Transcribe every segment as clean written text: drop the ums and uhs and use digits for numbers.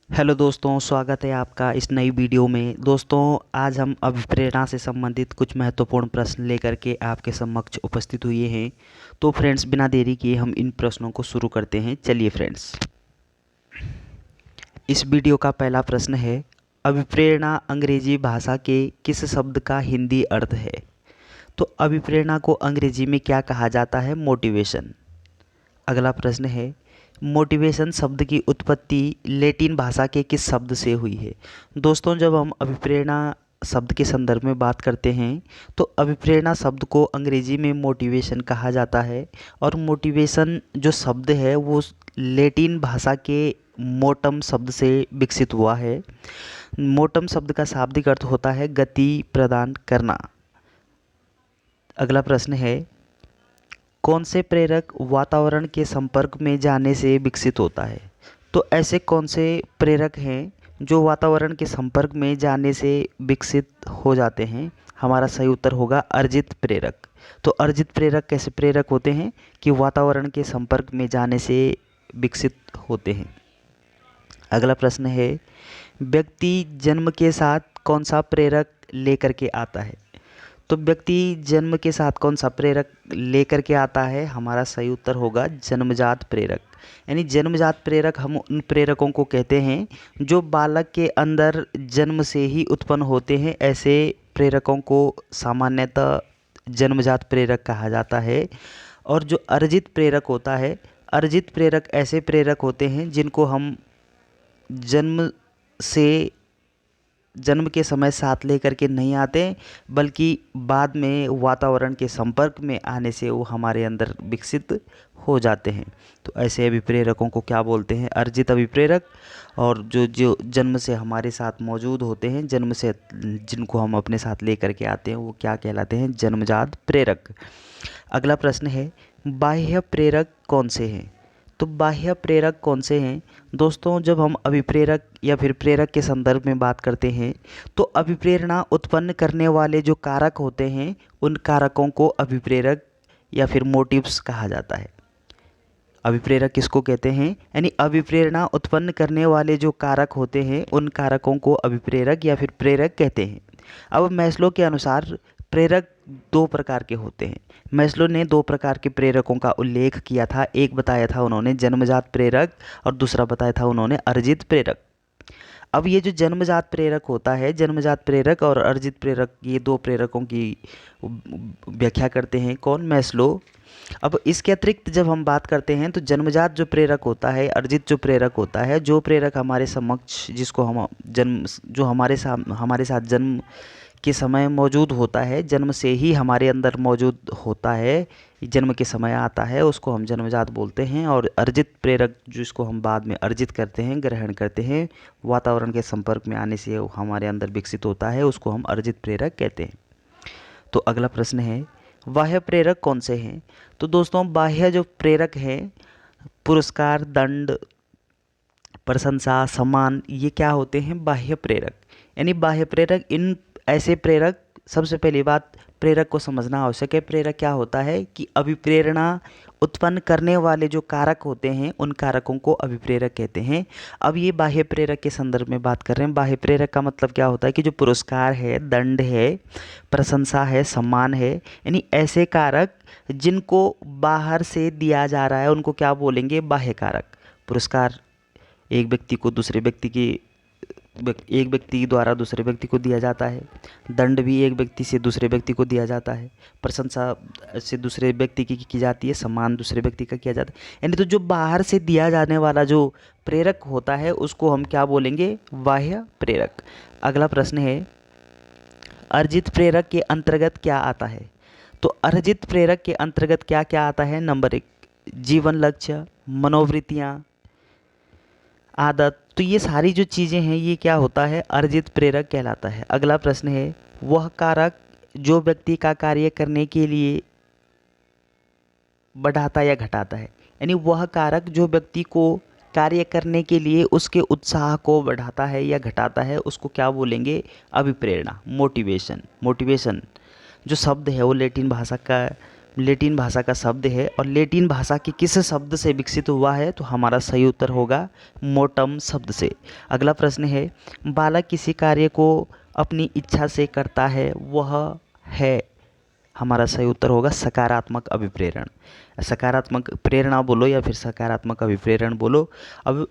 Hello दोस्तों, स्वागत है आपका इस नई वीडियो में। दोस्तों, आज हम अभिप्रेरणा से संबंधित कुछ महत्वपूर्ण प्रश्न लेकर के आपके समक्ष उपस्थित हुए हैं। तो फ्रेंड्स, बिना देरी किए हम इन प्रश्नों को शुरू करते हैं। चलिए फ्रेंड्स, इस वीडियो का पहला प्रश्न है, अभिप्रेरणा अंग्रेजी भाषा के किस शब्द का हिंदी अर्थ है? तो अभिप्रेरणा को अंग्रेजी में क्या कहा जाता है? मोटिवेशन। अगला प्रश्न है, मोटिवेशन शब्द की उत्पत्ति लैटिन भाषा के किस शब्द से हुई है? दोस्तों, जब हम अभिप्रेरणा शब्द के संदर्भ में बात करते हैं तो अभिप्रेरणा शब्द को अंग्रेजी में मोटिवेशन कहा जाता है। और मोटिवेशन जो शब्द है वो लैटिन भाषा के मोटम शब्द से विकसित हुआ है। मोटम शब्द का शाब्दिक अर्थ होता है गति प्रदान करना। अगला प्रश्न है, कौन से प्रेरक वातावरण के संपर्क में जाने से विकसित होता है? तो ऐसे कौन से प्रेरक हैं जो वातावरण के संपर्क में जाने से विकसित हो जाते हैं? हमारा सही उत्तर होगा अर्जित प्रेरक। तो अर्जित प्रेरक कैसे प्रेरक होते हैं कि वातावरण के संपर्क में जाने से विकसित होते हैं। अगला प्रश्न है, व्यक्ति जन्म के साथ कौन सा प्रेरक लेकर के आता है? तो व्यक्ति जन्म के साथ कौन सा प्रेरक लेकर के आता है? हमारा सही उत्तर होगा जन्मजात प्रेरक। यानी जन्मजात प्रेरक हम उन प्रेरकों को कहते हैं जो बालक के अंदर जन्म से ही उत्पन्न होते हैं। ऐसे प्रेरकों को सामान्यतः जन्मजात प्रेरक कहा जाता है। और जो अर्जित प्रेरक होता है, अर्जित प्रेरक ऐसे प्रेरक होते हैं जिनको हम जन्म से जन्म के समय साथ लेकर के नहीं आते, बल्कि बाद में वातावरण के संपर्क में आने से वो हमारे अंदर विकसित हो जाते हैं। तो ऐसे अभिप्रेरकों को क्या बोलते हैं? अर्जित अभिप्रेरक। और जो जो जन्म से हमारे साथ मौजूद होते हैं, जन्म से जिनको हम अपने साथ लेकर के आते हैं, वो क्या कहलाते हैं? जन्मजात प्रेरक। अगला प्रश्न है, बाह्य प्रेरक कौन से हैं? तो बाह्य प्रेरक कौन से हैं? दोस्तों, जब हम अभिप्रेरक या फिर प्रेरक के संदर्भ में बात करते हैं तो अभिप्रेरणा उत्पन्न करने वाले जो कारक होते हैं उन कारकों को अभिप्रेरक या फिर मोटिव्स कहा जाता है। अभिप्रेरक किसको कहते हैं? यानी अभिप्रेरणा उत्पन्न करने वाले जो कारक होते हैं उन कारकों को अभिप्रेरक या फिर प्रेरक कहते हैं। अब मैस्लो के अनुसार प्रेरक दो प्रकार के होते हैं। मैस्लो ने दो प्रकार के प्रेरकों का उल्लेख किया था। एक बताया था उन्होंने जन्मजात प्रेरक और दूसरा बताया था उन्होंने अर्जित प्रेरक। अब ये जो जन्मजात प्रेरक होता है, जन्मजात प्रेरक और अर्जित प्रेरक, ये दो प्रेरकों की व्याख्या करते हैं कौन? मैस्लो। अब इसके अतिरिक्त जब हम बात करते हैं तो जन्मजात जो प्रेरक होता है, अर्जित जो प्रेरक होता है, जो प्रेरक हमारे समक्ष जिसको हम जन्म जो हमारे साथ जन्म के समय मौजूद होता है, जन्म से ही हमारे अंदर मौजूद होता है, जन्म के समय आता है, उसको हम जन्मजात बोलते हैं। और अर्जित प्रेरक जिसको हम बाद में अर्जित करते हैं, ग्रहण करते हैं, वातावरण के संपर्क में आने से हमारे अंदर विकसित होता है, उसको हम अर्जित प्रेरक कहते हैं। तो अगला प्रश्न है, बाह्य प्रेरक कौन से हैं? तो दोस्तों, बाह्य जो प्रेरक हैं, पुरस्कार, दंड, प्रशंसा, सम्मान, ये क्या होते हैं? बाह्य प्रेरक। यानी बाह्य प्रेरक, इन ऐसे प्रेरक, सबसे पहली बात प्रेरक को समझना आवश्यक है। प्रेरक क्या होता है कि अभिप्रेरणा उत्पन्न करने वाले जो कारक होते हैं उन कारकों को अभिप्रेरक कहते हैं। अब ये बाह्य प्रेरक के संदर्भ में बात कर रहे हैं। बाह्य प्रेरक का मतलब क्या होता है कि जो पुरस्कार है, दंड है, प्रशंसा है, सम्मान है, यानी ऐसे कारक जिनको बाहर से दिया जा रहा है उनको क्या बोलेंगे? बाह्य कारक। पुरस्कार एक व्यक्ति को दूसरे व्यक्ति की एक व्यक्ति द्वारा दूसरे व्यक्ति को दिया जाता है। दंड भी एक व्यक्ति से दूसरे व्यक्ति को दिया जाता है। प्रशंसा से दूसरे व्यक्ति की जाती है। सम्मान दूसरे व्यक्ति का किया जाता है। यानी तो जो बाहर से दिया जाने वाला जो प्रेरक होता है उसको हम क्या बोलेंगे? बाह्य प्रेरक। अगला प्रश्न है, अर्जित प्रेरक के अंतर्गत क्या आता है? तो अर्जित प्रेरक के अंतर्गत क्या क्या आता है? नंबर 1, जीवन लक्ष्य, मनोवृत्तियाँ, आदत। तो ये सारी जो चीज़ें हैं ये क्या होता है? अर्जित प्रेरक कहलाता है। अगला प्रश्न है, वह कारक जो व्यक्ति का कार्य करने के लिए बढ़ाता या घटाता है। यानी वह कारक जो व्यक्ति को कार्य करने के लिए उसके उत्साह को बढ़ाता है या घटाता है उसको क्या बोलेंगे? अभिप्रेरणा, मोटिवेशन। मोटिवेशन जो शब्द है वो लैटिन भाषा का लैटिन भाषा का शब्द है और लैटिन भाषा के किस शब्द से विकसित हुआ है, तो हमारा सही उत्तर होगा मोटम शब्द से। अगला प्रश्न है, बालक किसी कार्य को अपनी इच्छा से करता है, वह है, हमारा सही उत्तर होगा सकारात्मक अभिप्रेरण। सकारात्मक प्रेरणा बोलो या फिर सकारात्मक अभिप्रेरण बोलो। अब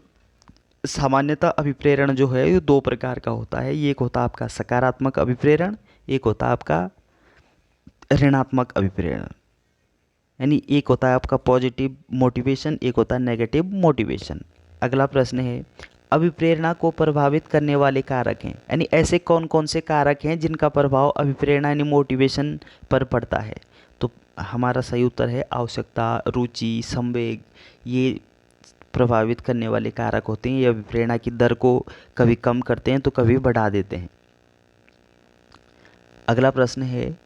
सामान्यतः अभिप्रेरण जो है ये दो प्रकार का होता है। एक होता है आपका सकारात्मक अभिप्रेरण, एक होता है आपका ऋणात्मक अभिप्रेरण। यानी एक होता है आपका पॉजिटिव मोटिवेशन, एक होता है नेगेटिव मोटिवेशन। अगला प्रश्न है, अभिप्रेरणा को प्रभावित करने वाले कारक हैं, यानी ऐसे कौन कौन से कारक हैं जिनका प्रभाव अभिप्रेरणा यानी मोटिवेशन पर पड़ता है। तो हमारा सही उत्तर है आवश्यकता, रुचि, संवेग। ये प्रभावित करने वाले कारक होते हैं। ये अभिप्रेरणा की दर को कभी कम करते हैं तो कभी बढ़ा देते हैं। अगला प्रश्न है,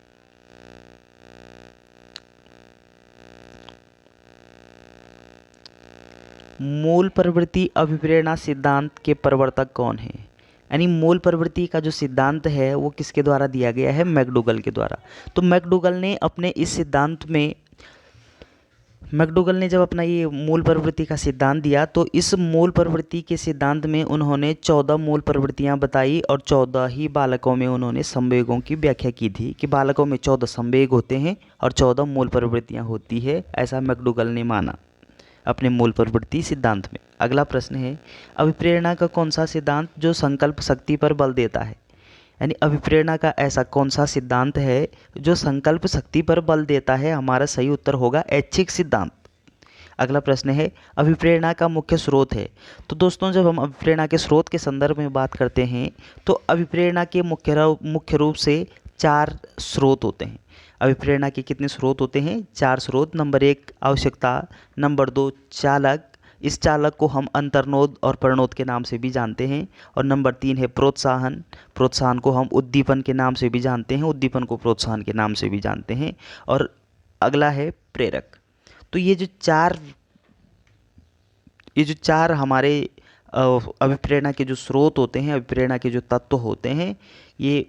मूल प्रवृत्ति अभिप्रेरणा सिद्धांत के प्रवर्तक कौन है। यानी मूल प्रवृत्ति का जो सिद्धांत है वो किसके द्वारा दिया गया है, मैकडूगल के द्वारा। तो मैकडूगल ने अपने इस सिद्धांत में, मैकडूगल ने जब अपना ये मूल प्रवृत्ति का सिद्धांत दिया तो इस मूल प्रवृत्ति के सिद्धांत में उन्होंने 14 मूल प्रवृत्तियां बताई और 14 ही बालकों में उन्होंने संवेगों की व्याख्या की थी कि बालकों में 14 संवेग होते हैं और 14 मूल प्रवृत्तियां होती है, ऐसा मैकडूगल ने माना अपने मूल प्रवृत्ति सिद्धांत में। अगला प्रश्न है, अभिप्रेरणा का कौन सा सिद्धांत जो संकल्प शक्ति पर बल देता है। यानी अभिप्रेरणा का ऐसा कौन सा सिद्धांत है जो संकल्प शक्ति पर बल देता है, हमारा सही उत्तर होगा ऐच्छिक सिद्धांत। अगला प्रश्न है, अभिप्रेरणा का मुख्य स्रोत है। तो दोस्तों जब हम अभिप्रेरणा के स्रोत के संदर्भ में बात करते हैं तो अभिप्रेरणा के मुख्य रूप से 4 स्रोत होते हैं। अभिप्रेरणा के कितने स्रोत होते हैं, 4 स्रोत। नंबर 1 आवश्यकता, नंबर 2 चालक, इस चालक को हम अंतर्नोद और प्रनोद के नाम से भी जानते हैं, और नंबर 3 है प्रोत्साहन, प्रोत्साहन को हम उद्दीपन के नाम से भी जानते हैं, उद्दीपन को प्रोत्साहन के नाम से भी जानते हैं, और अगला है प्रेरक। तो ये जो चार हमारे अभिप्रेरणा के जो स्रोत होते हैं, अभिप्रेरणा के जो तत्व होते हैं, ये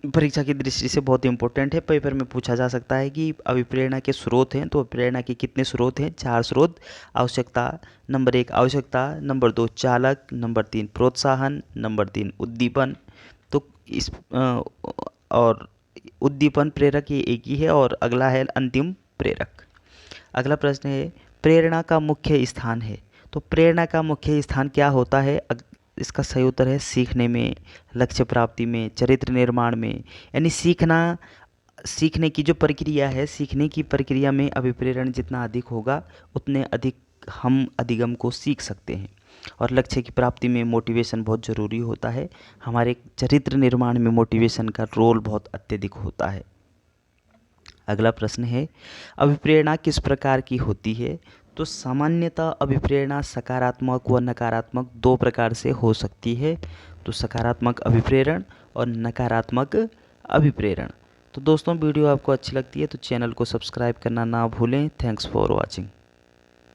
परीक्षा की दृष्टि से बहुत इंपॉर्टेंट है। पेपर में पूछा जा सकता है कि अभिप्रेरणा के स्रोत हैं, तो अभिप्रेरणा के कितने स्रोत हैं, 4 स्रोत। आवश्यकता, नंबर 1 आवश्यकता, नंबर 2 चालक, नंबर 3 प्रोत्साहन, नंबर 3 उद्दीपन। तो इस और उद्दीपन प्रेरक ये एक ही है, और अगला है अंतिम प्रेरक। अगला प्रश्न है, प्रेरणा का मुख्य स्थान है। तो प्रेरणा का मुख्य स्थान क्या होता है, इसका सही उत्तर है सीखने में, लक्ष्य प्राप्ति में, चरित्र निर्माण में। यानी सीखने की जो प्रक्रिया है, सीखने की प्रक्रिया में अभिप्रेरण जितना अधिक होगा उतने अधिक हम अधिगम को सीख सकते हैं। और लक्ष्य की प्राप्ति में मोटिवेशन बहुत ज़रूरी होता है। हमारे चरित्र निर्माण में मोटिवेशन का रोल बहुत अत्यधिक होता है। अगला प्रश्न है, अभिप्रेरणा किस प्रकार की होती है। तो सामान्यतः अभिप्रेरणा सकारात्मक व नकारात्मक 2 प्रकार से हो सकती है। तो सकारात्मक अभिप्रेरण और नकारात्मक अभिप्रेरण। तो दोस्तों वीडियो आपको अच्छी लगती है तो चैनल को सब्सक्राइब करना ना भूलें। Thanks for watching.